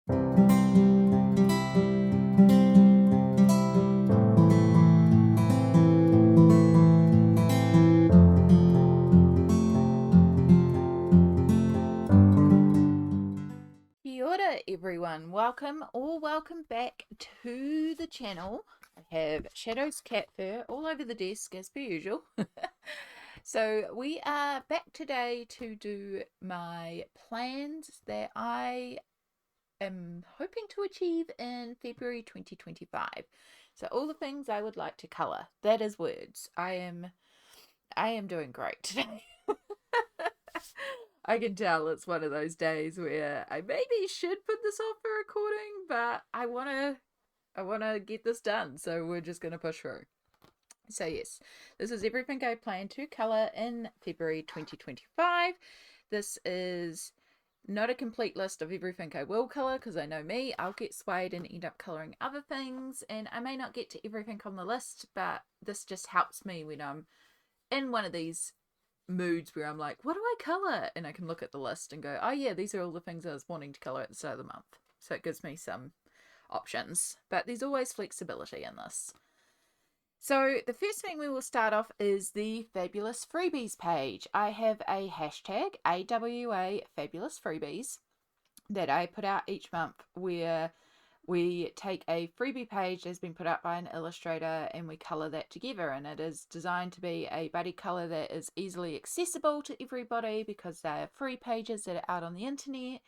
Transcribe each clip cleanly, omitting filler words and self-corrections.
Kia ora everyone, welcome or welcome back to the channel. I have Shadow's cat fur all over the desk as per usual. So we are back today to do my plans that I am hoping to achieve in February 2025. So all the things I would like to colour, that is words. I am doing great today. I can tell it's one of those days where I maybe should put this off for recording, but I wanna get this done, so we're just gonna push through. So yes, this is everything I plan to colour in February 2025. This is not a complete list of everything I will colour, because I know me, I'll get swayed and end up colouring other things, and I may not get to everything on the list, but this just helps me when I'm in one of these moods where I'm like, what do I colour? And I can look at the list and go, oh yeah, these are all the things I was wanting to colour at the start of the month. So it gives me some options. But there's always flexibility in this. So the first thing we will start off is the Fabulous Freebies page. I have a hashtag, AWA Fabulous Freebies, that I put out each month where we take a freebie page that's been put up by an illustrator and we colour that together, and it is designed to be a buddy colour that is easily accessible to everybody because they are free pages that are out on the internet,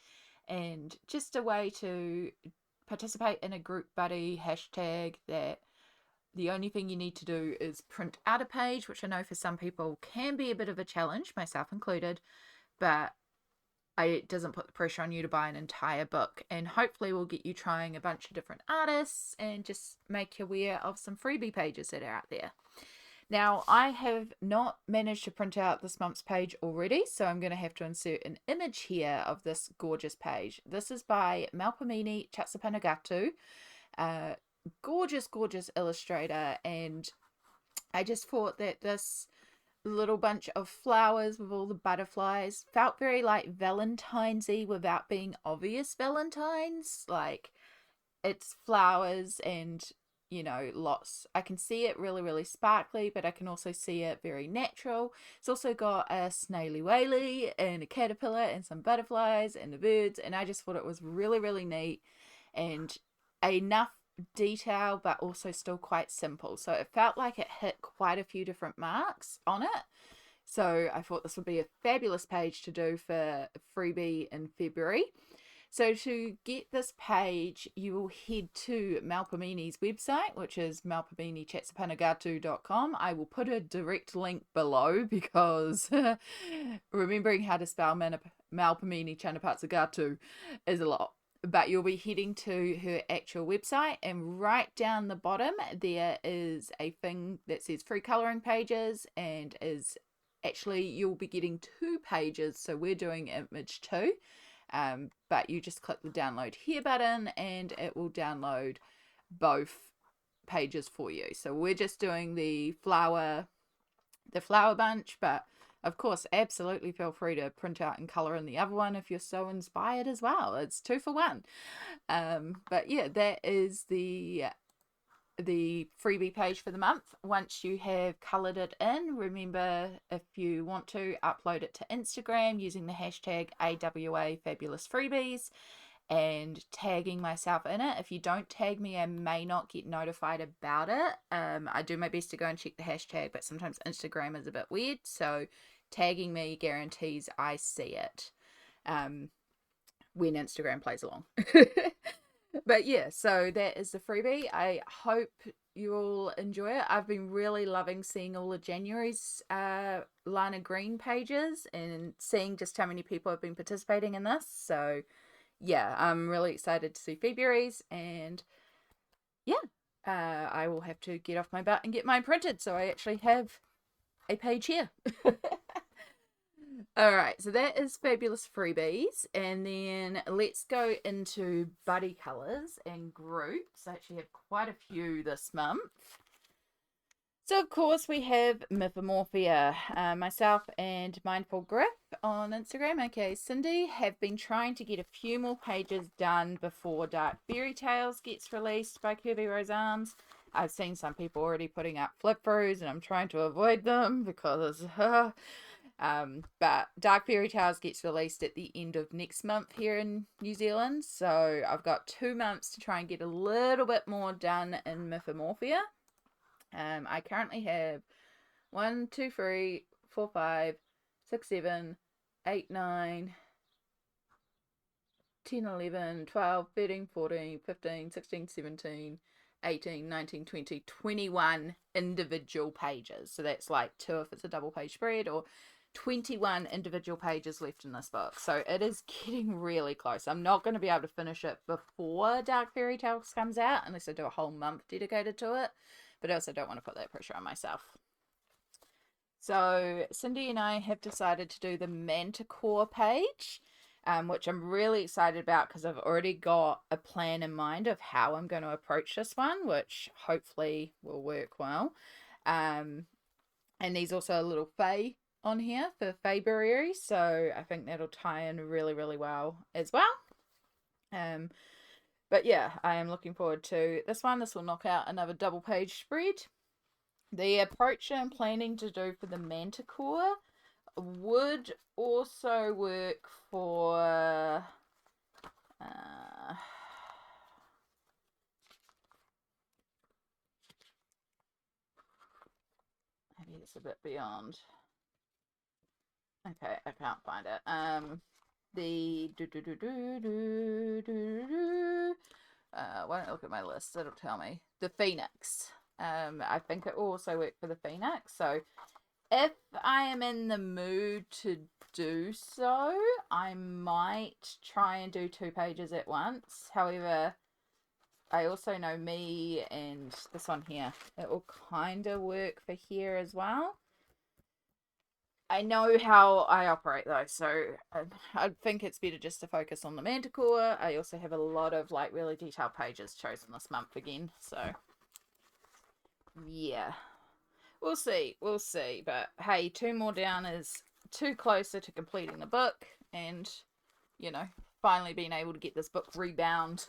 and just a way to participate in a group buddy hashtag that the only thing you need to do is print out a page, which I know for some people can be a bit of a challenge, myself included, but it doesn't put the pressure on you to buy an entire book, and hopefully we'll get you trying a bunch of different artists and just make you aware of some freebie pages that are out there. Now, I have not managed to print out this month's page already, so I'm going to have to insert an image here of this gorgeous page. This is by Malpamini Chatsapanagatu, gorgeous illustrator, and I just thought that this little bunch of flowers with all the butterflies felt very like Valentine's-y without being obvious Valentine's. Like, it's flowers and, you know, lots. I can see it really sparkly, but I can also see it very natural. It's also got a snaily whaley and a caterpillar and some butterflies and the birds, and I just thought it was really neat and enough detail but also still quite simple, so it felt like it hit quite a few different marks on it. So I thought this would be a fabulous page to do for freebie in February. So to get this page, you will head to Malpamini's website, which is malpaminichatsipanagatu.com. I will put a direct link below because remembering how to spell Malpamini Chanapatsagatu is a lot. But you'll be heading to her actual website, and right down the bottom there is a thing that says free colouring pages, and is actually, you'll be getting 2 pages, so we're doing image 2, but you just click the download here button and it will download both pages for you. So we're just doing the flower bunch, but of course, absolutely feel free to print out and colour in the other one if you're so inspired as well. It's 2 for 1. But yeah, that is the freebie page for the month. Once you have coloured it in, remember, if you want to, upload it to Instagram using the hashtag AWA Fabulous Freebies and tagging myself in it. If you don't tag me, I may not get notified about it. I do my best to go and check the hashtag, but sometimes Instagram is a bit weird, so tagging me guarantees I see it when Instagram plays along. But yeah, so that is the freebie. I hope you all enjoy it. I've been really loving seeing all of January's Lana Green pages and seeing just how many people have been participating in this. So yeah, I'm really excited to see February's, and yeah, I will have to get off my butt and get mine printed so I actually have a page here. Alright, so that is Fabulous Freebies, and then let's go into buddy colours and groups. I actually have quite a few this month. So, of course, we have Mythomorphia. Myself and Mindful Griff on Instagram, aka Cindy, have been trying to get a few more pages done before Dark Fairy Tales gets released by Kirby Rose Arms. I've seen some people already putting up flip throughs, and I'm trying to avoid them because but Dark Fairy Tales gets released at the end of next month here in New Zealand, so I've got 2 months to try and get a little bit more done in Mythomorphia. I currently have 1, 2, 3, 4, 5, 6, 7, 8, 9, 10, 11, 12, 13, 14, 15, 16, 17, 18, 19, 20, 21 individual pages. So that's like 2 if it's a double page spread, or 21 individual pages left in this book. So it is getting really close. I'm not going to be able to finish it before Dark Fairy Tales comes out unless I do a whole month dedicated to it. But I also don't want to put that pressure on myself. So Cindy and I have decided to do the Manticore page, which I'm really excited about because I've already got a plan in mind of how I'm going to approach this one, which hopefully will work well. And there's also a little Fae on here for February, so I think that'll tie in really, really well as well. But yeah, I am looking forward to this one. This will knock out another double page spread. The approach I'm planning to do for the Manticore would also work for maybe it's a bit beyond. Okay, I can't find it. The why don't I look at my list? It'll tell me. The Phoenix. I think it will also work for the Phoenix. So if I am in the mood to do so, I might try and do 2 pages at once. However, I also know me and this one here. It will kind of work for here as well. I know how I operate though, so I think it's better just to focus on the Manticore. I also have a lot of like really detailed pages chosen this month again, so yeah. We'll see, but hey, 2 more down is 2 closer to completing the book and, you know, finally being able to get this book rebound.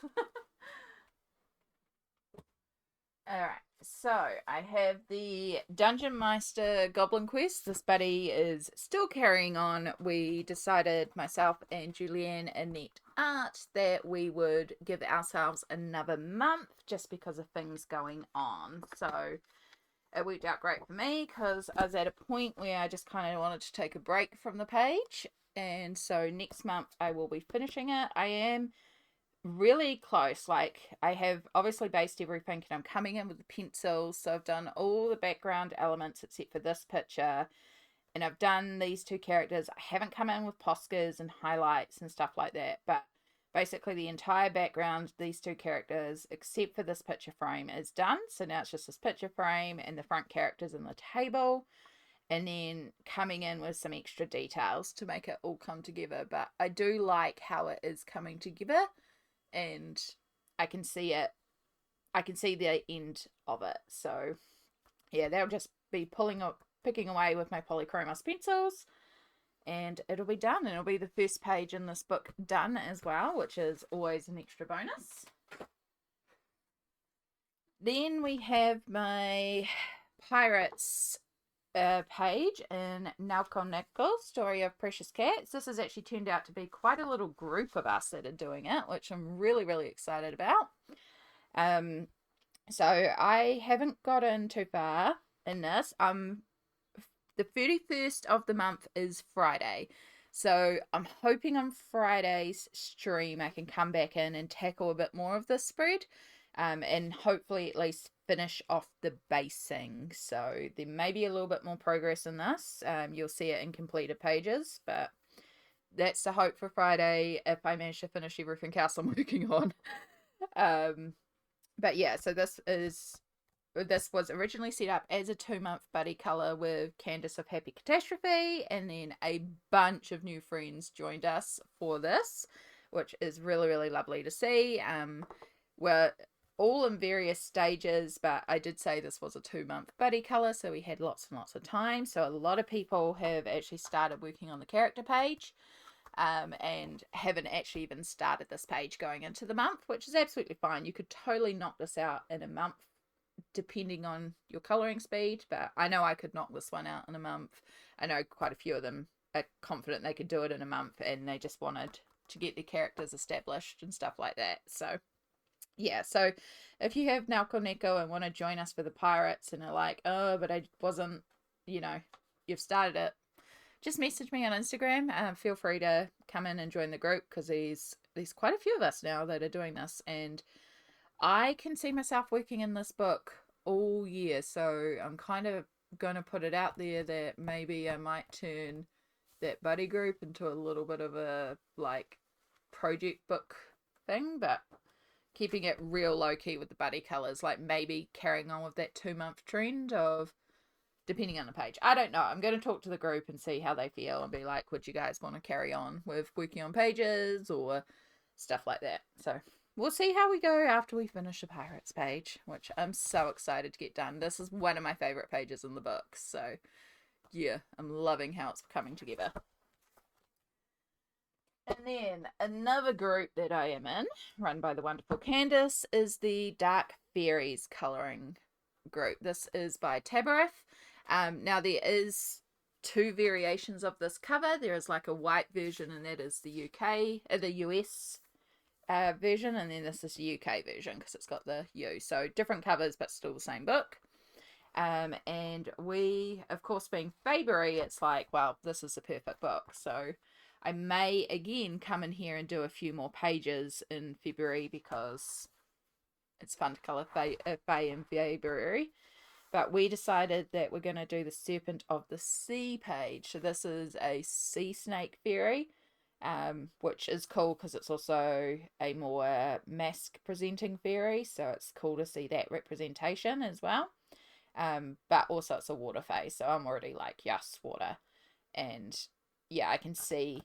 Alright, so I have the Dungeon Meister Goblin quest. This buddy is still carrying on. We decided, myself and Julianne and Net Art, that we would give ourselves another month just because of things going on. So it worked out great for me because I was at a point where I just kind of wanted to take a break from the page. And so next month I will be finishing it. I am really close. Like, I have obviously based everything and I'm coming in with the pencils. So I've done all the background elements except for this picture. And I've done these 2 characters. I haven't come in with Poscas and highlights and stuff like that. But basically the entire background, these 2 characters, except for this picture frame, is done. So now it's just this picture frame and the front characters and the table. And then coming in with some extra details to make it all come together. But I do like how it is coming together. And I can see it. I can see the end of it. So yeah, they'll just be picking away with my polychromos pencils, and it'll be done. And it'll be the first page in this book done as well, which is always an extra bonus. Then we have my Pirates page in Naukoneko, Story of Precious Cats. This has actually turned out to be quite a little group of us that are doing it, which I'm really, really excited about. So I haven't gotten too far in this. The 31st of the month is Friday. So I'm hoping on Friday's stream I can come back in and tackle a bit more of this spread. And hopefully at least finish off the basing. So there may be a little bit more progress in this. You'll see it in completed pages, but that's the hope for Friday if I manage to finish everything else I'm working on. But yeah, so this was originally set up as a 2-month buddy colour with Candace of Happy Catastrophe, and then a bunch of new friends joined us for this, which is really, really lovely to see. all in various stages, but I did say this was a 2-month buddy color, so we had lots and lots of time. So a lot of people have actually started working on the character page, and haven't actually even started this page going into the month, which is absolutely fine. You could totally knock this out in a month depending on your coloring speed, but I know I could knock this one out in a month. I know quite a few of them are confident they could do it in a month, and they just wanted to get their characters established and stuff like that. So yeah, so if you have Naoko Neko and want to join us for the pirates and are like, oh, but I wasn't, you've started it, just message me on Instagram. Feel free to come in and join the group, because there's quite a few of us now that are doing this, and I can see myself working in this book all year. So I'm kind of going to put it out there that maybe I might turn that buddy group into a little bit of a like project book thing, but keeping it real low key with the buddy colors, like maybe carrying on with that 2-month trend of depending on the page. I don't know. I'm going to talk to the group and see how they feel and be like, would you guys want to carry on with working on pages or stuff like that? So we'll see how we go after we finish the pirates page, which I'm so excited to get done. This is one of my favorite pages in the book. So yeah, I'm loving how it's coming together. And then another group that I am in, run by the wonderful Candice, is the Dark Fairies colouring group. This is by Tabarith. Now there is 2 variations of this cover. There is like a white version, and that is the US version, and then this is the UK version because it's got the U. So different covers, but still the same book. And we, of course, being February, it's like, well, this is the perfect book. So I may again come in here and do a few more pages in February because it's fun to colour Fae in February. But we decided that we're going to do the Serpent of the Sea page. So this is a sea snake fairy, which is cool because it's also a more mask presenting fairy. So it's cool to see that representation as well. But also it's a water fae. So I'm already like, yes, water. And yeah, I can see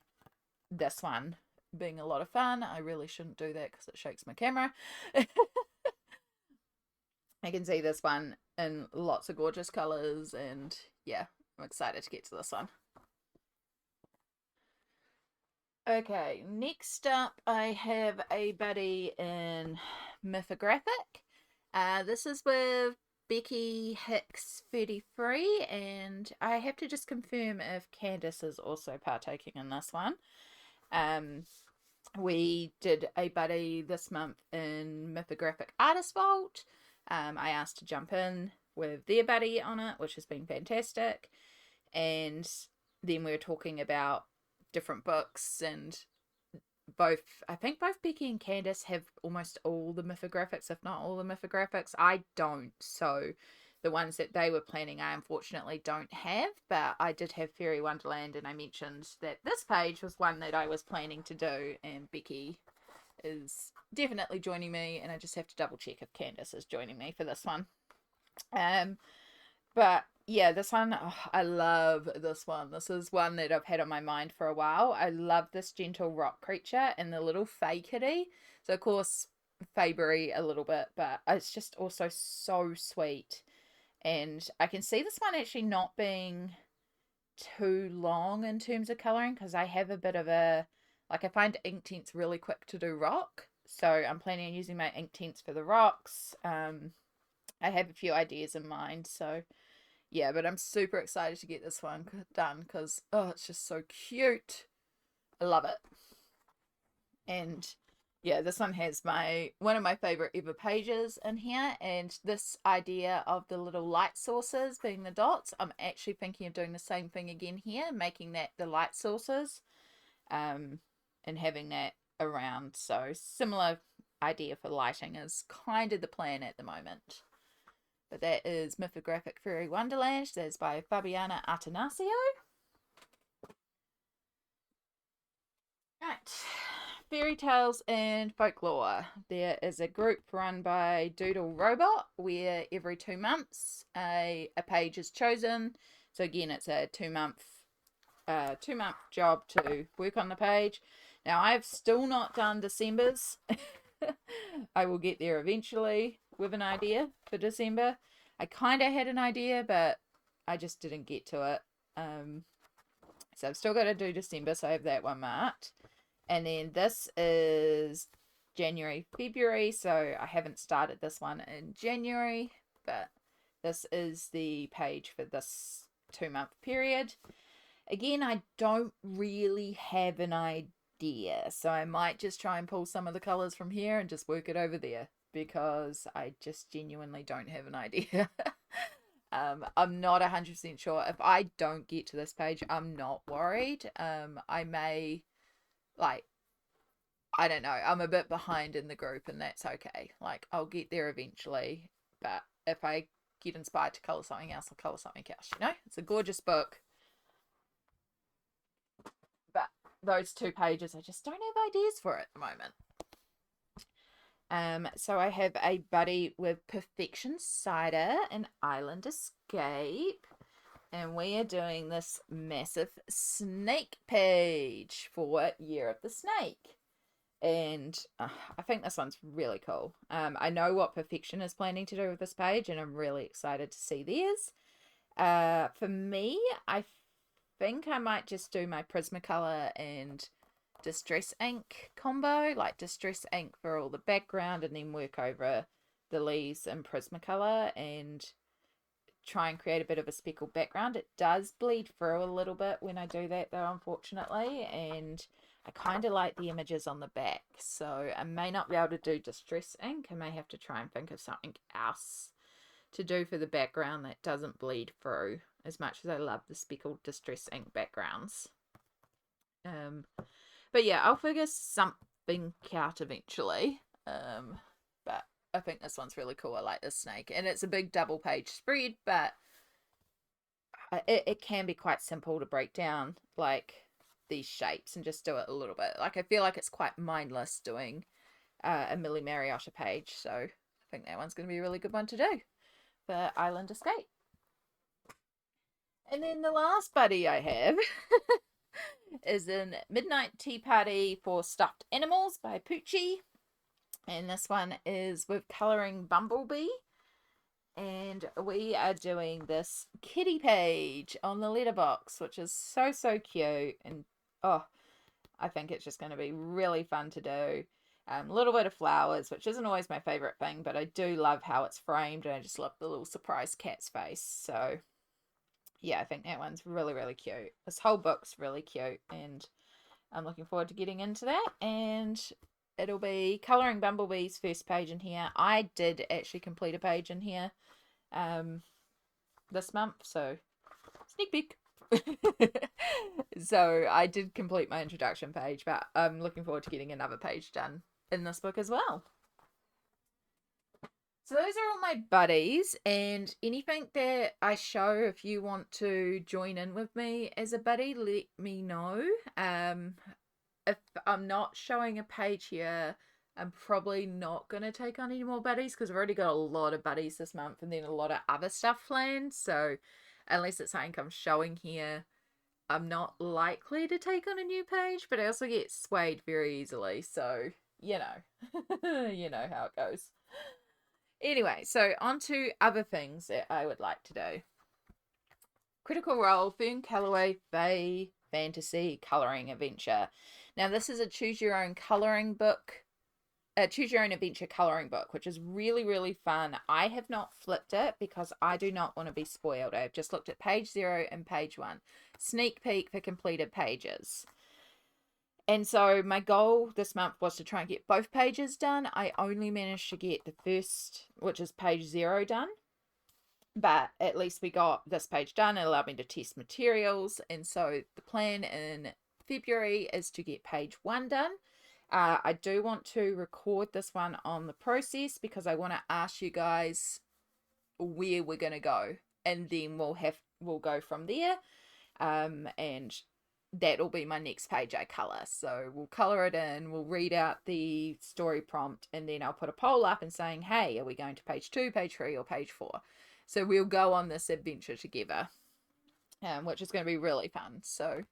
this one being a lot of fun. I really shouldn't do that because it shakes my camera. I can see this one in lots of gorgeous colours, and yeah, I'm excited to get to this one. Okay, next up I have a buddy in Mythographic. This is with Becky Hicks 33, and I have to just confirm if Candice is also partaking in this one. We did a buddy this month in Mythographic Artist Vault. I asked to jump in with their buddy on it, which has been fantastic. And then we were talking about different books, and I think both Becky and Candice have almost all the mythographics, if not all the mythographics. I don't, so the ones that they were planning I unfortunately don't have, but I did have Fairy Wonderland, and I mentioned that this page was one that I was planning to do, and Becky is definitely joining me, and I just have to double check if Candice is joining me for this one. But yeah, this one, I love this one. This is one that I've had on my mind for a while. I love this gentle rock creature and the little Fae kitty. So of course, Fabry a little bit, but it's just also so sweet. And I can see this one actually not being too long in terms of colouring, because I have a bit of a, like, I find Inktense really quick to do rock. So I'm planning on using my Inktense for the rocks. I have a few ideas in mind, so yeah, but I'm super excited to get this one done because, oh, it's just so cute. I love it. And yeah, this one has one of my favorite ever pages in here, and this idea of the little light sources being the dots, I'm actually thinking of doing the same thing again here, making that the light sources, and having that around. So similar idea for lighting is kind of the plan at the moment. But that is Mythographic Fairy Wonderland. That's by Fabiana Atanasio. Right. Fairy Tales and Folklore. There is a group run by Doodle Robot where every 2 months a page is chosen. So again, it's a 2-month job to work on the page. Now, I've still not done December's. I will get there eventually with an idea for December. I kind of had an idea, but I just didn't get to it. So I've still got to do December, so I have that one marked. And then this is January, February, so I haven't started this one in January, but this is the page for this 2-month period. Again, I don't really have an idea, so I might just try and pull some of the colours from here and just work it over there, because I just genuinely don't have an idea. I'm not 100% sure. If I don't get to this page, I'm not worried. I may, like, I don't know, I'm a bit behind in the group, and that's okay. Like, I'll get there eventually, but if I get inspired to colour something else, I'll colour something else, you know? It's a gorgeous book, but those 2 pages, I just don't have ideas for at the moment. So I have a buddy with Perfection Cider and Island Escape, and we are doing this massive snake page for Year of the Snake. And I think this one's really cool. I know what Perfection is planning to do with this page, and I'm really excited to see theirs. For me, I think I might just do my Prismacolor and Distress Ink combo, like Distress Ink for all the background and then work over the leaves in Prismacolor and try and create a bit of a speckled background. It does bleed through a little bit when I do that though, unfortunately, and I kind of like the images on the back, so I may not be able to do Distress Ink. I may have to try and think of something else to do for the background that doesn't bleed through, as much as I love the speckled Distress Ink backgrounds. But yeah, I'll figure something out eventually. But I think this one's really cool. I like this snake, and it's a big double page spread, but it can be quite simple to break down like these shapes and just do it a little bit. Like, I feel like it's quite mindless doing a Millie Mariotta page, so I think that one's going to be a really good one to do for Island Escape. And then the last buddy I have is in Midnight Tea Party for Stuffed Animals by Poochie. And this one is with Colouring Bumblebee. And we are doing this kitty page on the letterbox, which is so, so cute. And, oh, I think it's just going to be really fun to do. A little bit of flowers, which isn't always my favourite thing, but I do love how it's framed, and I just love the little surprise cat's face. So, yeah, I think that one's really, really cute. This whole book's really cute, and I'm looking forward to getting into that. And it'll be Colouring Bumblebee's first page in here. I did actually complete a page in here this month, so sneak peek. So I did complete my introduction page, but I'm looking forward to getting another page done in this book as well. So those are all my buddies, and anything that I show, if you want to join in with me as a buddy, let me know. If I'm not showing a page here, I'm probably not going to take on any more buddies, because I've already got a lot of buddies this month and then a lot of other stuff planned. So unless it's something I'm showing here, I'm not likely to take on a new page, but I also get swayed very easily. So, you know, you know how it goes. Anyway, so on to other things that I would like to do. Critical Role, Fern Calloway, Fae Fantasy Colouring Adventure. Now, this is a choose your own colouring book, choose your own adventure colouring book, which is really, really fun. I have not flipped it because I do not want to be spoiled. I've just looked at page 0 and page 1. Sneak peek for completed pages. And so my goal this month was to try and get both pages done. I only managed to get the first, which is page 0, done. But at least we got this page done. It allowed me to test materials. And so the plan in February is to get page 1 done. I do want to record this one on the process, because I want to ask you guys where we're going to go. And then we'll go from there. And that'll be my next page I colour. So we'll colour it in, we'll read out the story prompt, and then I'll put a poll up and saying, hey, are we going to page 2, page 3, or page 4? So we'll go on this adventure together, which is going to be really fun. So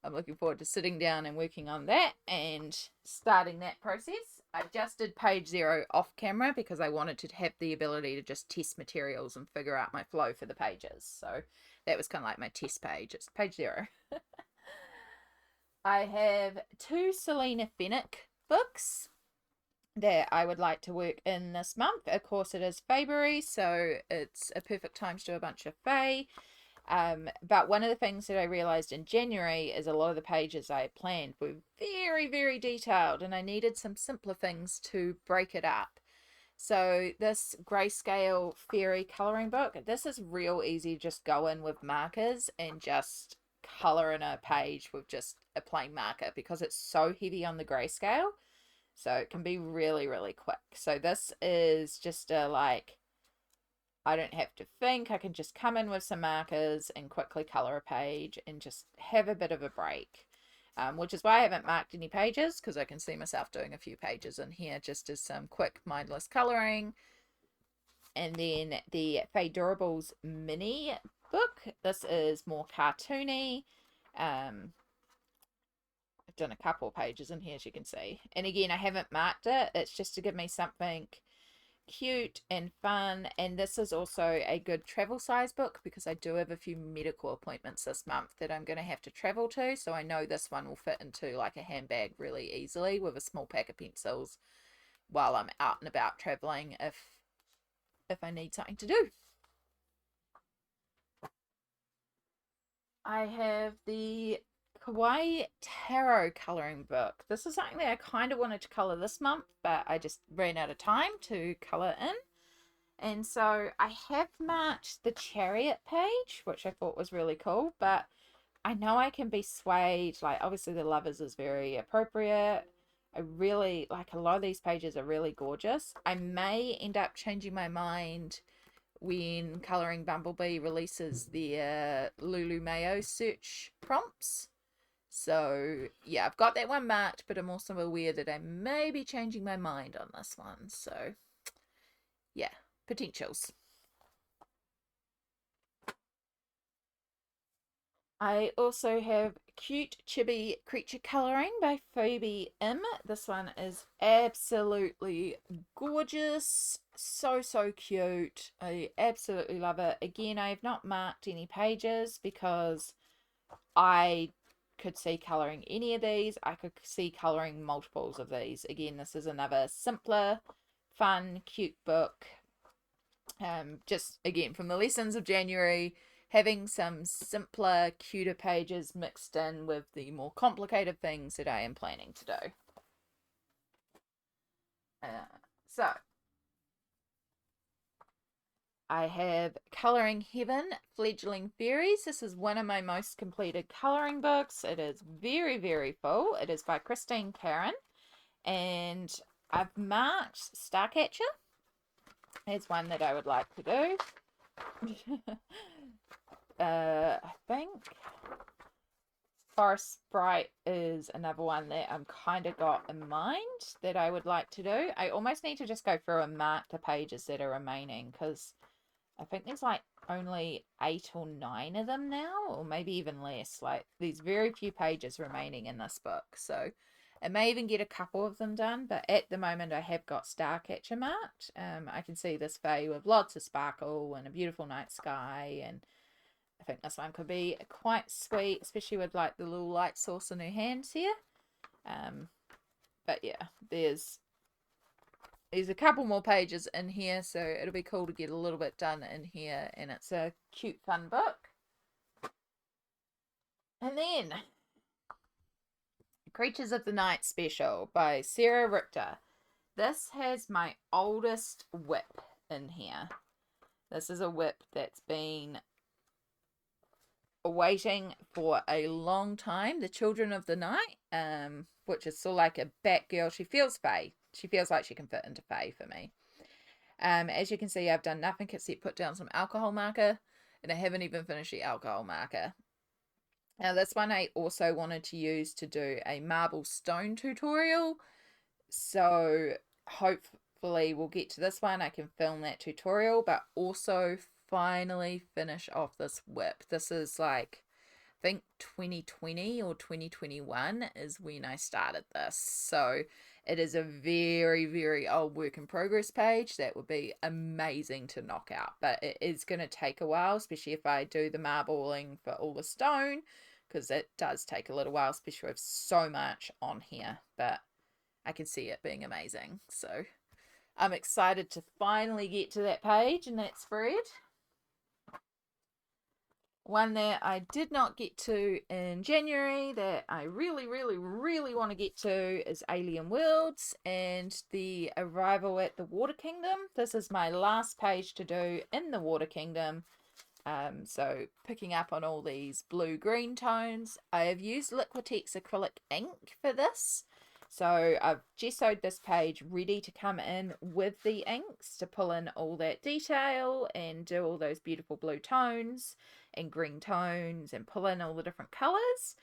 I'm looking forward to sitting down and working on that and starting that process. I just did page 0 off camera because I wanted to have the ability to just test materials and figure out my flow for the pages. So that was kind of like my test page. It's page 0. I have 2 Selena Finlay books that I would like to work in this month. Of course, it is February, so it's a perfect time to do a bunch of Fae. But one of the things that I realized in January is a lot of the pages I planned were very, very detailed, and I needed some simpler things to break it up. So this grayscale fairy coloring book, this is real easy. Just go in with markers and just color in a page with just a plain marker because it's so heavy on the grayscale. So it can be really, really quick. So this is just a like, I don't have to think. I can just come in with some markers and quickly color a page and just have a bit of a break. Which is why I haven't marked any pages, because I can see myself doing a few pages in here just as some quick mindless coloring. And then the Fae Durables mini book. This is more cartoony. I've done a couple pages in here, as you can see. And again, I haven't marked it. It's just to give me something cute and fun. And this is also a good travel size book because I do have a few medical appointments this month that I'm going to have to travel to, so I know this one will fit into like a handbag really easily with a small pack of pencils while I'm out and about traveling if I need something to do. I have the Kawai Tarot coloring book. This is something that I kind of wanted to color this month, but I just ran out of time to color in. And so I have marked the chariot page, which I thought was really cool, but I know I can be swayed. Like, obviously the lovers is very appropriate. I really like a lot of these pages are really gorgeous. I may end up changing my mind when Colouring Bumblebee releases their Lulu Mayo search prompts. So yeah, I've got that one marked, but I'm also aware that I may be changing my mind on this one. So yeah, potentials. I also have Cute Chibi Creature Colouring by Phoebe M. This one is absolutely gorgeous. So, so cute. I absolutely love it. Again, I have not marked any pages because I could see colouring any of these. I could see colouring multiples of these. Again, this is another simpler, fun, cute book. Just again from the lessons of January, having some simpler, cuter pages mixed in with the more complicated things that I am planning to do. So I have Colouring Heaven, Fledgling Fairies. This is one of my most completed colouring books. It is very, very full. It is by Christine Karen. And I've marked Starcatcher as one that I would like to do. I think Forest Sprite is another one that I'm kind of got in mind that I would like to do. I almost need to just go through and mark the pages that are remaining because I think there's like only 8 or 9 of them now, or maybe even less. Like there's very few pages remaining in this book, so I may even get a couple of them done, but at the moment I have got Starcatcher marked. I can see this Fae with lots of sparkle and a beautiful night sky, and I think this one could be quite sweet, especially with like the little light source in her hands here. But yeah, there's a couple more pages in here, so it'll be cool to get a little bit done in here, and it's a cute, fun book. And then Creatures of the Night Special by Sarah Richter. This has my oldest whip in here. This is a whip that's been waiting for a long time. The Children of the Night, which is sort of like a Batgirl. She feels Fae. She feels like she can fit into Fae for me. As you can see, I've done nothing except put down some alcohol marker, and I haven't even finished the alcohol marker. Now this one I also wanted to use to do a marble stone tutorial, so hopefully we'll get to this one. I can film that tutorial, but also finally finish off this whip. This is like think 2020 or 2021 is when I started this. So it is a very, very old work in progress page that would be amazing to knock out. But it is going to take a while, especially if I do the marbling for all the stone, because it does take a little while, especially with so much on here. But I can see it being amazing. So I'm excited to finally get to that page and that spread. One that I did not get to in January that I really, really, really want to get to is Alien Worlds and the arrival at the Water Kingdom. This is my last page to do in the Water Kingdom. So picking up on all these blue-green tones. I have used Liquitex acrylic ink for this. So I've gessoed this page ready to come in with the inks to pull in all that detail and do all those beautiful blue tones and green tones and pull in all the different colours.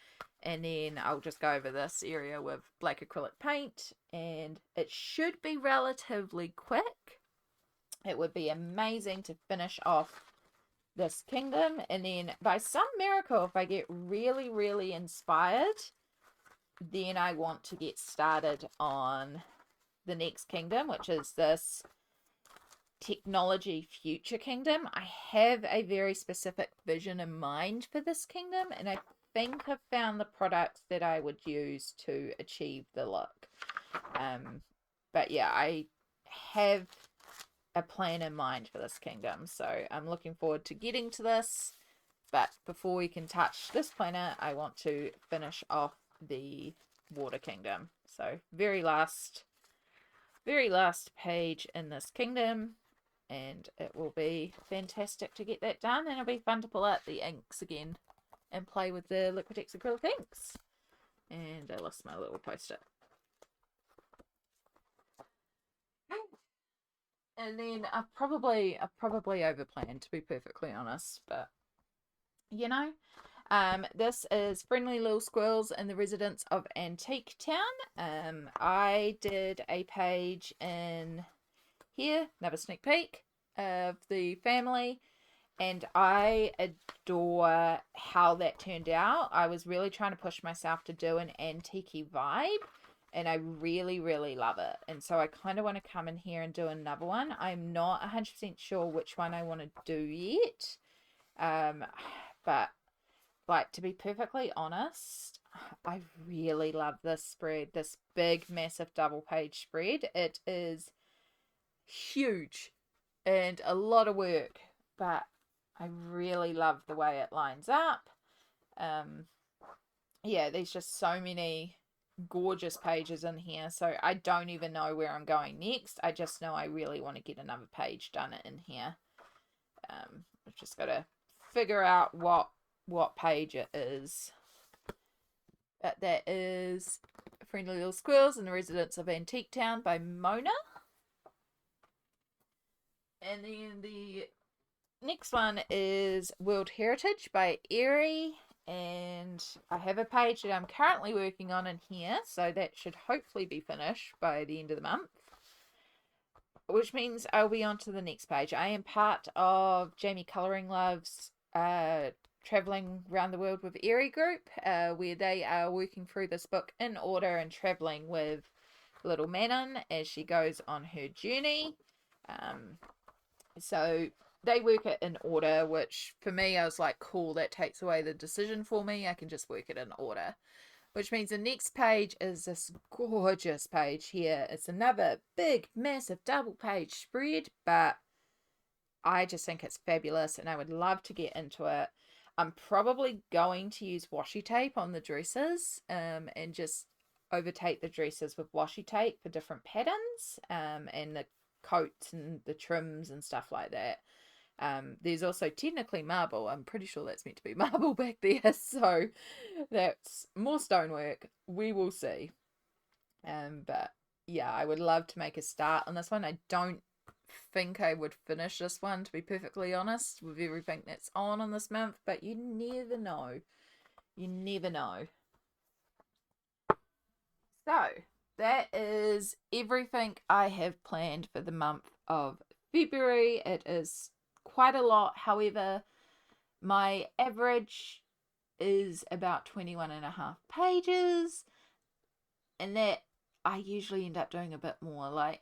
And then I'll just go over this area with black acrylic paint, and it should be relatively quick. It would be amazing to finish off this kingdom, and then by some miracle, if I get really, really inspired, then I want to get started on the next kingdom, which is this technology future kingdom. I have a very specific vision in mind for this kingdom, and I think I've found the products that I would use to achieve the look. But yeah, I have a plan in mind for this kingdom, so I'm looking forward to getting to this. But before we can touch this planner, I want to finish off the Water Kingdom. So very last page in this kingdom, and it will be fantastic to get that done, and it'll be fun to pull out the inks again and play with the Liquitex acrylic inks. And I lost my little post-it. And then I've probably overplanned, to be perfectly honest, but you know. This is Friendly Little Squirrels and the Residents of Antique Town. I did a page in here, another sneak peek of the family, and I adore how that turned out. I was really trying to push myself to do an antique-y vibe, and I really, really love it. And so I kind of want to come in here and do another one. I'm not 100% sure which one I want to do yet. But like, to be perfectly honest, I really love this spread, this big, massive double page spread. It is huge and a lot of work, but I really love the way it lines up. Yeah, there's just so many gorgeous pages in here, so I don't even know where I'm going next. I just know I really want to get another page done in here. I've just got to figure out what page it is. But that is Friendly Little Squirrels and the Residents of Antique Town by Mona. And then the next one is World Heritage by Erie. And I have a page that I'm currently working on in here, so that should hopefully be finished by the end of the month, which means I'll be on to the next page. I am part of Jamie Colouring Love's traveling around the world with Erie group, where they are working through this book in order and traveling with little Manon as she goes on her journey. So they work it in order, which for me, I was like, cool, that takes away the decision for me. I can just work it in order, which means the next page is this gorgeous page here. It's another big, massive double page spread, but I just think it's fabulous and I would love to get into it. I'm probably going to use washi tape on the dresses, and just overtake the dresses with washi tape for different patterns, and the coats and the trims and stuff like that. There's also technically marble. I'm pretty sure that's meant to be marble back there, so that's more stonework. We will see. But yeah, I would love to make a start on this one. I don't think I would finish this one, to be perfectly honest, with everything that's on this month, but you never know. You never know. So that is everything I have planned for the month of February. It is quite a lot. However, my average is about 21.5 pages, and that I usually end up doing a bit more. Like,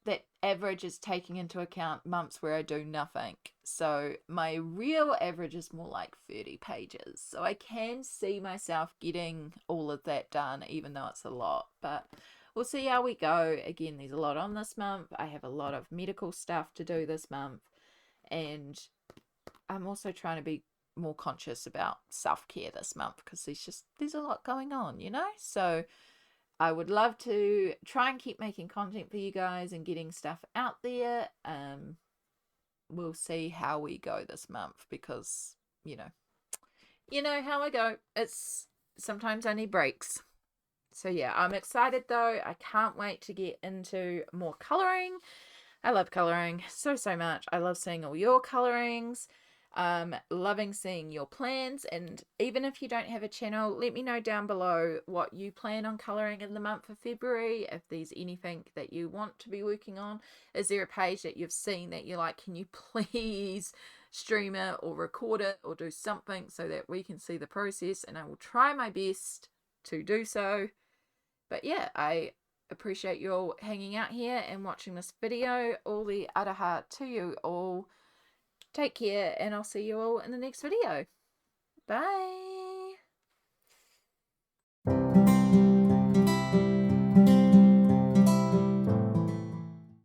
that average is taking into account months where I do nothing. So my real average is more like 30 pages. So I can see myself getting all of that done, even though it's a lot. But we'll see how we go. Again, there's a lot on this month. I have a lot of medical stuff to do this month. And I'm also trying to be more conscious about self-care this month, because there's a lot going on, you know? So I would love to try and keep making content for you guys and getting stuff out there. We'll see how we go this month, because, you know how I go. It's sometimes I need breaks. So yeah, I'm excited though. I can't wait to get into more colouring. I love colouring so much. I love seeing all your colourings. Loving seeing your plans, and even if you don't have a channel, let me know down below what you plan on colouring in the month of February. If there's anything that you want to be working on, is there a page that you've seen that you're like, can you please stream it or record it or do something so that we can see the process? And I will try my best to do so. But yeah, I appreciate you all hanging out here and watching this video. All the araha to you all. Take care, and I'll see you all in the next video. Bye.